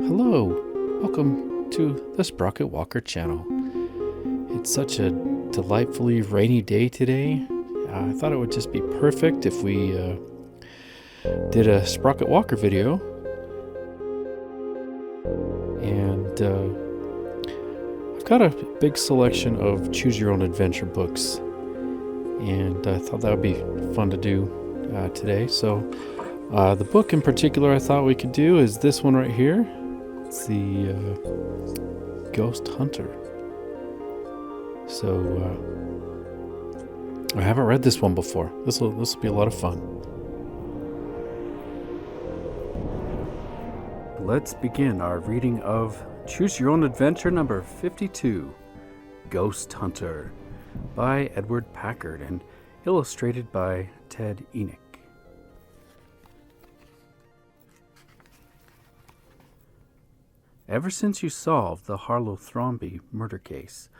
Hello, welcome to the Sprocketwalker channel. It's such a delightfully rainy day today. I thought it would just be perfect if we did a Sprocketwalker video. And I've got a big selection of choose your own adventure books, and I thought that would be fun to do today. So the book in particular I thought we could do is this one right here. It's the Ghost Hunter. So I haven't read this one before. This will be a lot of fun. Let's begin our reading of Choose Your Own Adventure number 52, Ghost Hunter, by Edward Packard and illustrated by Ted Enik. Ever since you solved the Harlowe Thrombey murder case,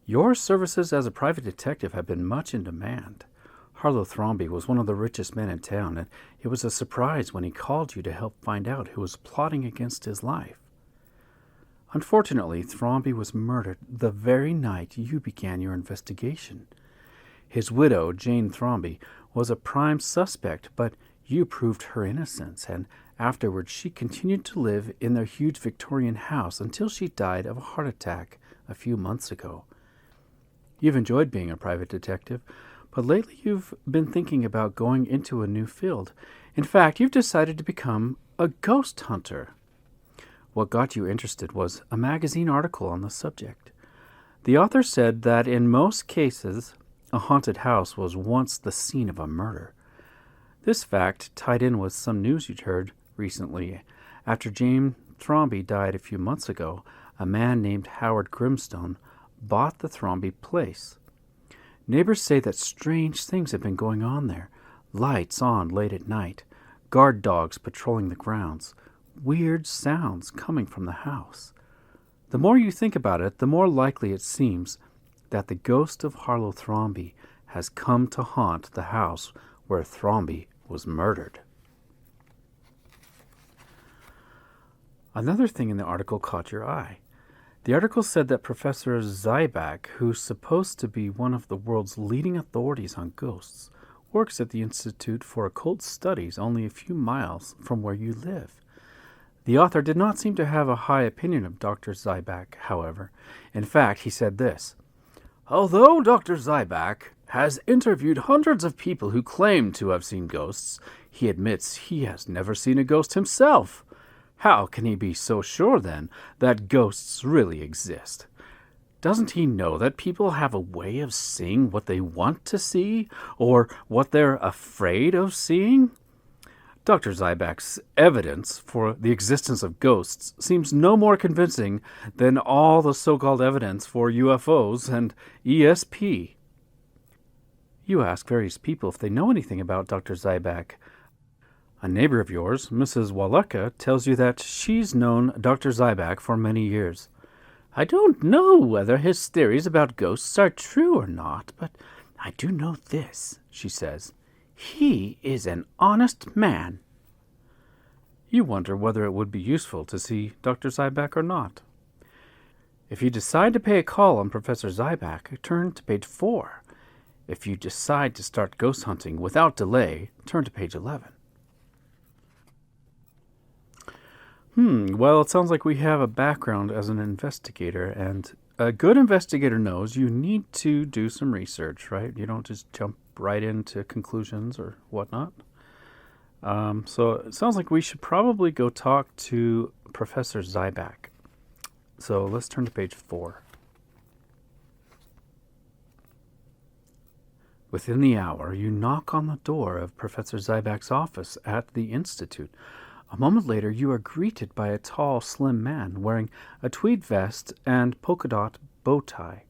your services as a private detective have been much in demand. Harlowe Thrombey was one of the richest men in town, and it was a surprise when he called you to help find out who was plotting against his life. Unfortunately, Thrombey was murdered the very night you began your investigation. His widow, Jane Thrombey, was a prime suspect, but you proved her innocence, and afterwards she continued to live in their huge Victorian house until she died of a heart attack a few months ago. You've enjoyed being a private detective, but lately you've been thinking about going into a new field. In fact, you've decided to become a ghost hunter. What got you interested was a magazine article on the subject. The author said that in most cases, a haunted house was once the scene of a murder. This fact tied in with some news you'd heard recently. After Jane Thrombey died a few months ago, a man named Howard Grimstone bought the Thrombey place. Neighbors say that strange things have been going on there. Lights on late at night, guard dogs patrolling the grounds, weird sounds coming from the house. The more you think about it, the more likely it seems that the ghost of Harlowe Thrombey has come to haunt the house where Thrombey was murdered. Another thing in the article caught your eye. The article said that Professor Zyback, who's supposed to be one of the world's leading authorities on ghosts, works at the Institute for Occult Studies only a few miles from where you live. The author did not seem to have a high opinion of Dr. Zyback, however. In fact, he said this: "Although Dr. Zyback has interviewed hundreds of people who claim to have seen ghosts, he admits he has never seen a ghost himself. How can he be so sure, then, that ghosts really exist? Doesn't he know that people have a way of seeing what they want to see, or what they're afraid of seeing? Dr. Zyback's evidence for the existence of ghosts seems no more convincing than all the so-called evidence for UFOs and ESP. You ask various people if they know anything about Dr. Zyback. A neighbor of yours, Mrs. Waleka, tells you that she's known Dr. Zyback for many years. I don't know whether his theories about ghosts are true or not, but I do know this, she says. He is an honest man." You wonder whether it would be useful to see Dr. Zyback or not. If you decide to pay a call on Professor Zyback, turn to page 4. If you decide to start ghost hunting without delay, turn to page 11. Well, it sounds like we have a background as an investigator, and a good investigator knows you need to do some research, right? You don't just jump right into conclusions or whatnot. So it sounds like we should probably go talk to Professor Zyback. So let's turn to page 4. Within the hour, you knock on the door of Professor Zyback's office at the Institute. A moment later, you are greeted by a tall, slim man wearing a tweed vest and polka-dot bow tie.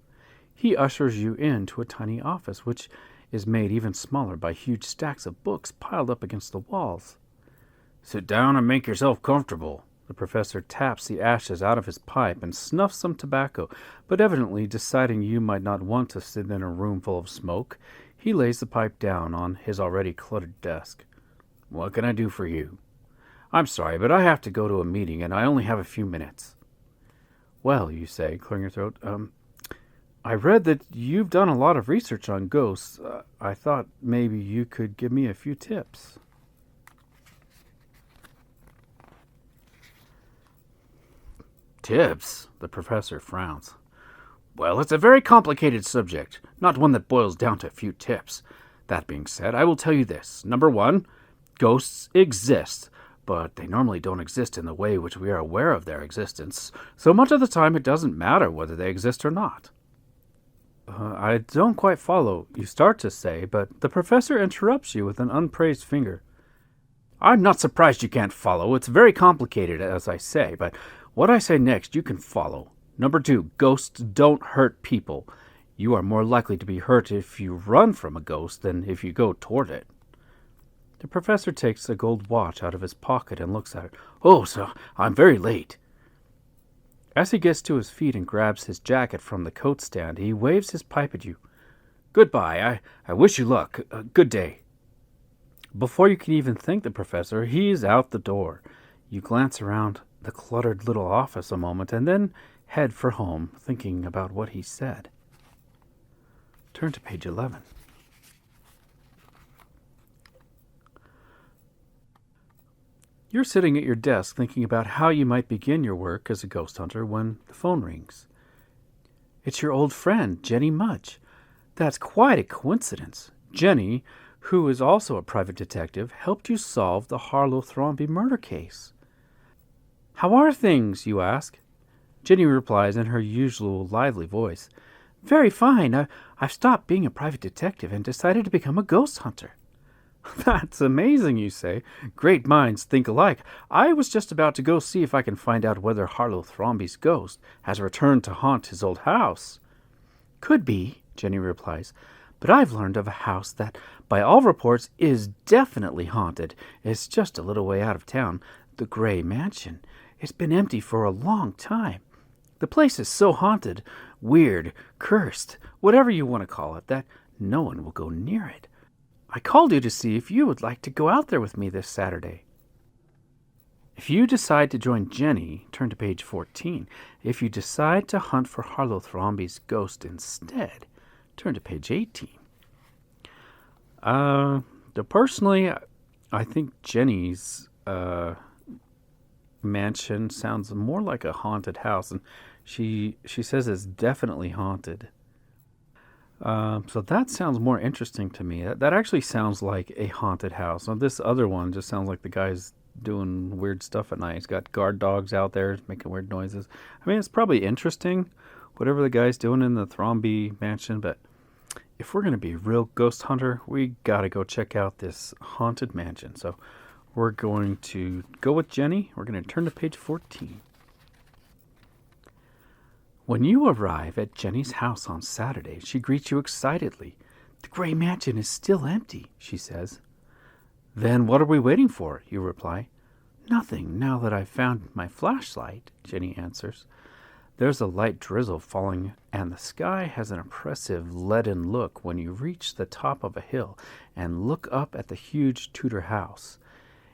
He ushers you into a tiny office, which is made even smaller by huge stacks of books piled up against the walls. "Sit down and make yourself comfortable." The professor taps the ashes out of his pipe and snuffs some tobacco, but evidently deciding you might not want to sit in a room full of smoke, he lays the pipe down on his already cluttered desk. "What can I do for you?" I'm sorry, but I have to go to a meeting, and I only have a few minutes. Well, you say, clearing your throat, I read that you've done a lot of research on ghosts. I thought maybe you could give me a few tips. Tips? The professor frowns. Well, it's a very complicated subject, not one that boils down to a few tips. That being said, I will tell you this. Number one, ghosts exist, but they normally don't exist in the way which we are aware of their existence, so much of the time it doesn't matter whether they exist or not. I don't quite follow, you start to say, but the professor interrupts you with an unpraised finger. I'm not surprised you can't follow. It's very complicated, as I say, but what I say next you can follow. Number two, ghosts don't hurt people. You are more likely to be hurt if you run from a ghost than if you go toward it. The professor takes a gold watch out of his pocket and looks at it. Oh, so I'm very late. As he gets to his feet and grabs his jacket from the coat stand, he waves his pipe at you. Goodbye. I wish you luck. Good day. Before you can even thank the professor, he's out the door. You glance around the cluttered little office a moment and then head for home, thinking about what he said. Turn to page 11. You're sitting at your desk thinking about how you might begin your work as a ghost hunter when the phone rings. It's your old friend, Jenny Mudge. That's quite a coincidence. Jenny, who is also a private detective, helped you solve the Harlowe Thrombey murder case. How are things, you ask? Jenny replies in her usual lively voice. Very fine. I've stopped being a private detective and decided to become a ghost hunter. That's amazing, you say. Great minds think alike. I was just about to go see if I can find out whether Harlowe Thrombey's ghost has returned to haunt his old house. Could be, Jenny replies, but I've learned of a house that, by all reports, is definitely haunted. It's just a little way out of town, the Gray Mansion. It's been empty for a long time. The place is so haunted, weird, cursed, whatever you want to call it, that no one will go near it. I called you to see if you would like to go out there with me this Saturday. If you decide to join Jenny, turn to page 14. If you decide to hunt for Harlowe Thrombey's ghost instead, turn to page 18. Personally, I think Jenny's mansion sounds more like a haunted house, and she says it's definitely haunted. So that sounds more interesting to me. That actually sounds like a haunted house. Now, this other one just sounds like the guy's doing weird stuff at night. He's got guard dogs out there making weird noises. I mean, it's probably interesting, whatever the guy's doing in the Thrombey mansion, but if we're going to be a real ghost hunter, we got to go check out this haunted mansion. So we're going to go with Jenny. We're going to turn to page 14. When you arrive at Jenny's house on Saturday, she greets you excitedly. The Gray Mansion is still empty, she says. Then what are we waiting for? You reply. Nothing, now that I've found my flashlight, Jenny answers. There's a light drizzle falling, and the sky has an oppressive leaden look when you reach the top of a hill and look up at the huge Tudor house.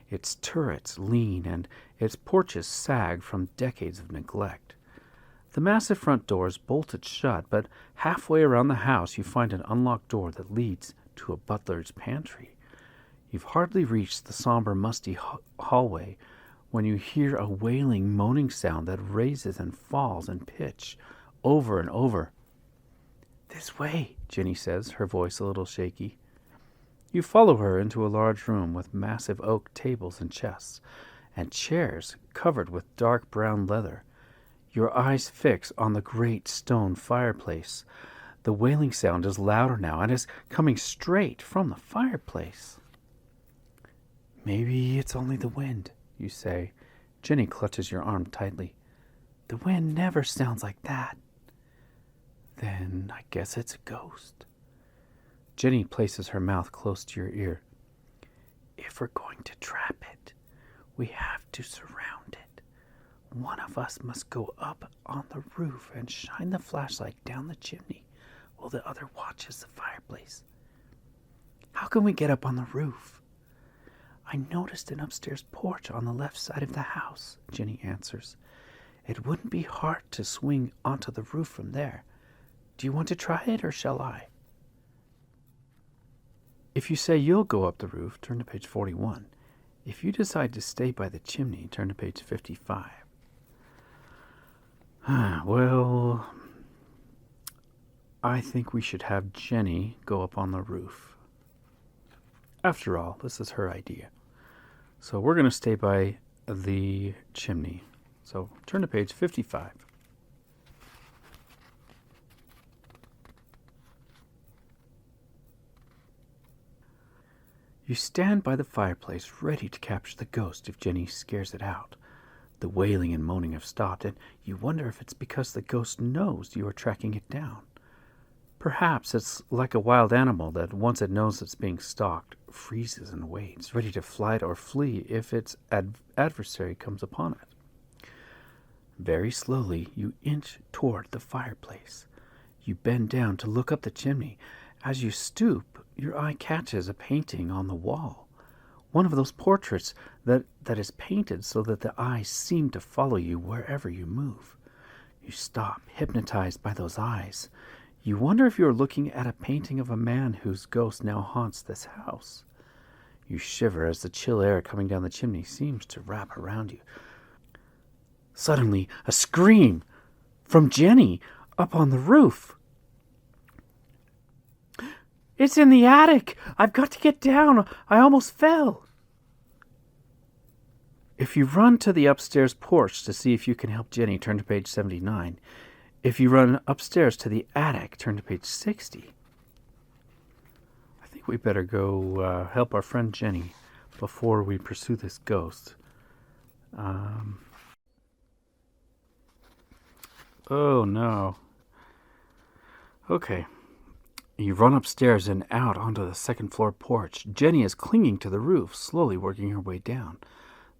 Its turrets lean and its porches sag from decades of neglect. The massive front door is bolted shut, but halfway around the house you find an unlocked door that leads to a butler's pantry. You've hardly reached the somber, musty hallway when you hear a wailing, moaning sound that raises and falls in pitch over and over. This way, Jenny says, her voice a little shaky. You follow her into a large room with massive oak tables and chests, and chairs covered with dark brown leather. Your eyes fix on the great stone fireplace. The wailing sound is louder now and is coming straight from the fireplace. Maybe it's only the wind, you say. Jenny clutches your arm tightly. The wind never sounds like that. Then I guess it's a ghost. Jenny places her mouth close to your ear. If we're going to trap it, we have to surround it. One of us must go up on the roof and shine the flashlight down the chimney while the other watches the fireplace. How can we get up on the roof? I noticed an upstairs porch on the left side of the house, Jenny answers. It wouldn't be hard to swing onto the roof from there. Do you want to try it, or shall I? If you say you'll go up the roof, turn to page 41. If you decide to stay by the chimney, turn to page 55. Well, I think we should have Jenny go up on the roof. After all, this is her idea. So we're going to stay by the chimney. So turn to page 55. You stand by the fireplace, ready to capture the ghost if Jenny scares it out. The wailing and moaning have stopped, and you wonder if it's because the ghost knows you are tracking it down. Perhaps it's like a wild animal that, once it knows it's being stalked, freezes and waits, ready to flight or flee if its adversary comes upon it. Very slowly, you inch toward the fireplace. You bend down to look up the chimney. As you stoop, your eye catches a painting on the wall. One of those portraits that is painted so that the eyes seem to follow you wherever you move. You stop, hypnotized by those eyes. You wonder if you are looking at a painting of a man whose ghost now haunts this house. You shiver as the chill air coming down the chimney seems to wrap around you. Suddenly, a scream from Jenny up on the roof. It's in the attic! I've got to get down! I almost fell! If you run to the upstairs porch to see if you can help Jenny, turn to page 79. If you run upstairs to the attic, turn to page 60. I think we better go help our friend Jenny before we pursue this ghost. Oh no. Okay. You run upstairs and out onto the second floor porch. Jenny is clinging to the roof, slowly working her way down.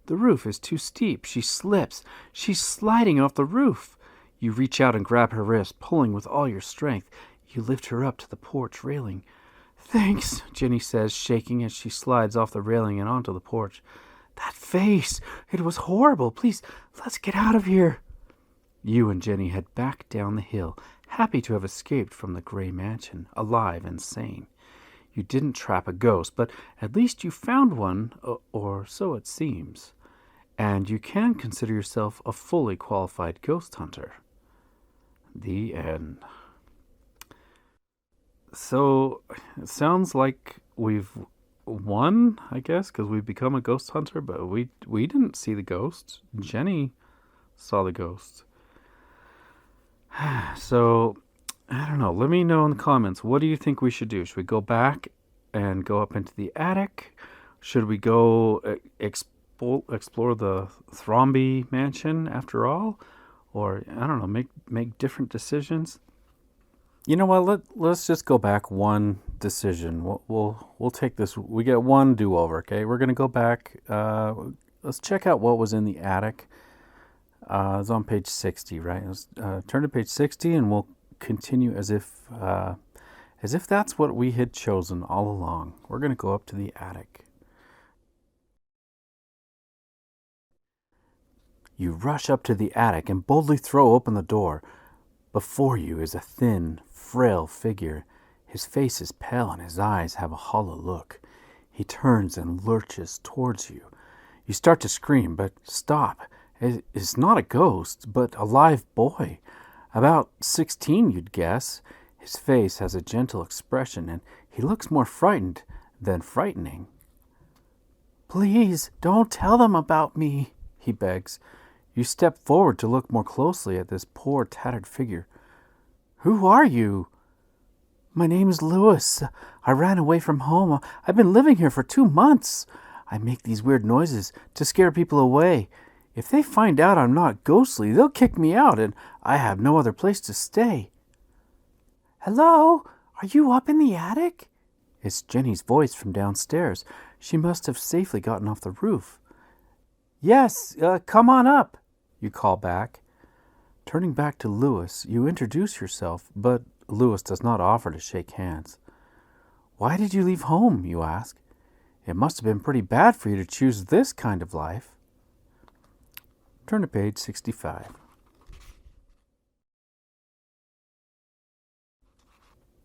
The roof is too steep. She slips. She's sliding off the roof. You reach out and grab her wrist, pulling with all your strength. You lift her up to the porch railing. Thanks, Jenny says, shaking as she slides off the railing and onto the porch. That face! It was horrible. Please, let's get out of here. You and Jenny head back down the hill, happy to have escaped from the gray mansion, alive and sane. You didn't trap a ghost, but at least you found one, or so it seems. And you can consider yourself a fully qualified ghost hunter. The end. So, it sounds like we've won, I guess, because we've become a ghost hunter, but we didn't see the ghost. Jenny saw the ghost. So, I don't know. Let me know in the comments. What do you think we should do? Should we go back and go up into the attic? Should we go explore the Thrombey mansion after all? Or, I don't know, make different decisions? You know what? Let's just go back one decision. We'll take this. We get one do-over, okay? We're going to go back. Let's check out what was in the attic. It's on page 60, right? Turn to page 60, and we'll continue as if that's what we had chosen all along. We're going to go up to the attic. You rush up to the attic and boldly throw open the door. Before you is a thin, frail figure. His face is pale and his eyes have a hollow look. He turns and lurches towards you. You start to scream, but stop. It's not a ghost, but a live boy. About 16, you'd guess. His face has a gentle expression, and he looks more frightened than frightening. Please, don't tell them about me, he begs. You step forward to look more closely at this poor, tattered figure. Who are you? My name is Lewis. I ran away from home. I've been living here for 2 months. I make these weird noises to scare people away. If they find out I'm not ghostly, they'll kick me out, and I have no other place to stay. Hello? Are you up in the attic? It's Jenny's voice from downstairs. She must have safely gotten off the roof. Yes, come on up, you call back. Turning back to Lewis, you introduce yourself, but Lewis does not offer to shake hands. Why did you leave home, you ask? It must have been pretty bad for you to choose this kind of life. Turn to page 65.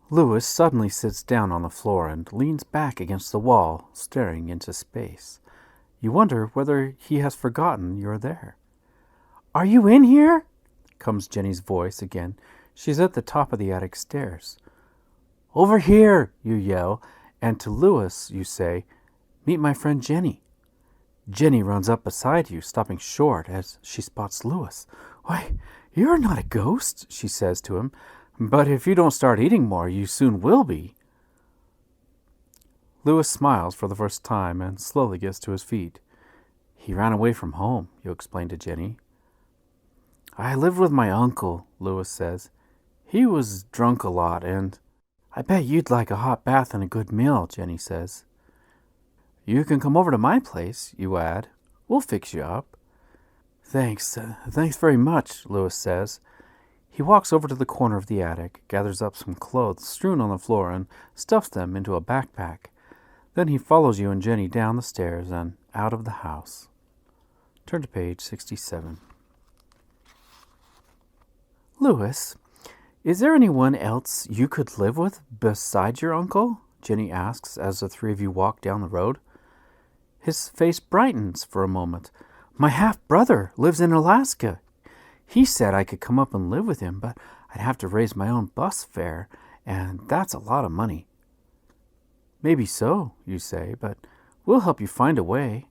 Louis suddenly sits down on the floor and leans back against the wall, staring into space. You wonder whether he has forgotten you're there. "Are you in here?" comes Jenny's voice again. She's at the top of the attic stairs. "Over here," you yell, and to Louis you say, "Meet my friend Jenny." Jenny runs up beside you, stopping short as she spots Louis. "Why, you're not a ghost," she says to him, "but if you don't start eating more, you soon will be." Louis smiles for the first time and slowly gets to his feet. "He ran away from home," you explain to Jenny. "I lived with my uncle," Louis says. "He was drunk a lot, and I bet you'd like a hot bath and a good meal," Jenny says. "You can come over to my place," you add. "We'll fix you up." Thanks very much," Louis says. He walks over to the corner of the attic, gathers up some clothes strewn on the floor, and stuffs them into a backpack. Then he follows you and Jenny down the stairs and out of the house. Turn to page 67. "Louis, is there anyone else you could live with besides your uncle?" Jenny asks as the three of you walk down the road. His face brightens for a moment. "My half-brother lives in Alaska. He said I could come up and live with him, but I'd have to raise my own bus fare, and that's a lot of money." "Maybe so," you say, "but we'll help you find a way."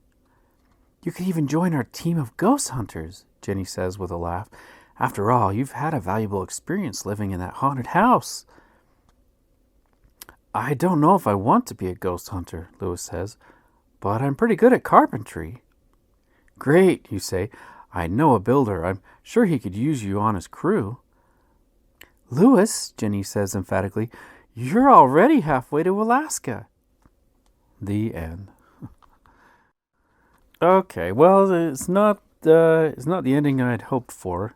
"You could even join our team of ghost hunters," Jenny says with a laugh. "After all, you've had a valuable experience living in that haunted house." "I don't know if I want to be a ghost hunter," Louis says, "but I'm pretty good at carpentry." "Great," you say. "I know a builder. I'm sure he could use you on his crew." "Louis," Jenny says emphatically, "you're already halfway to Alaska." The end. Okay, well, it's not the ending I'd hoped for,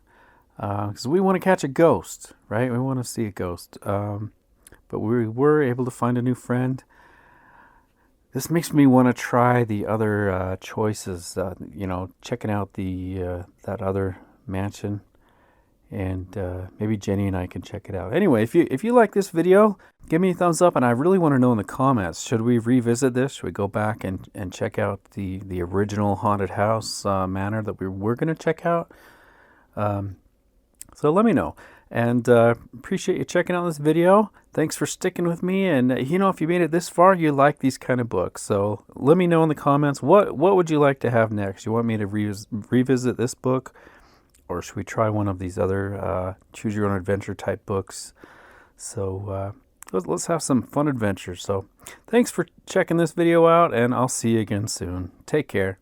because we want to catch a ghost, right? We want to see a ghost, but we were able to find a new friend. This makes me want to try the other choices, checking out that other mansion, and maybe Jenny and I can check it out. Anyway, if you like this video, give me a thumbs up, and I really want to know in the comments, should we revisit this? Should we go back and check out the original haunted house manor that we were going to check out? So let me know. And appreciate you checking out this video. Thanks for sticking with me. And if you made it this far, you like these kind of books. So let me know in the comments, what would you like to have next? You want me to revisit this book? Or should we try one of these other choose your own adventure type books? So let's have some fun adventures. So thanks for checking this video out, and I'll see you again soon. Take care.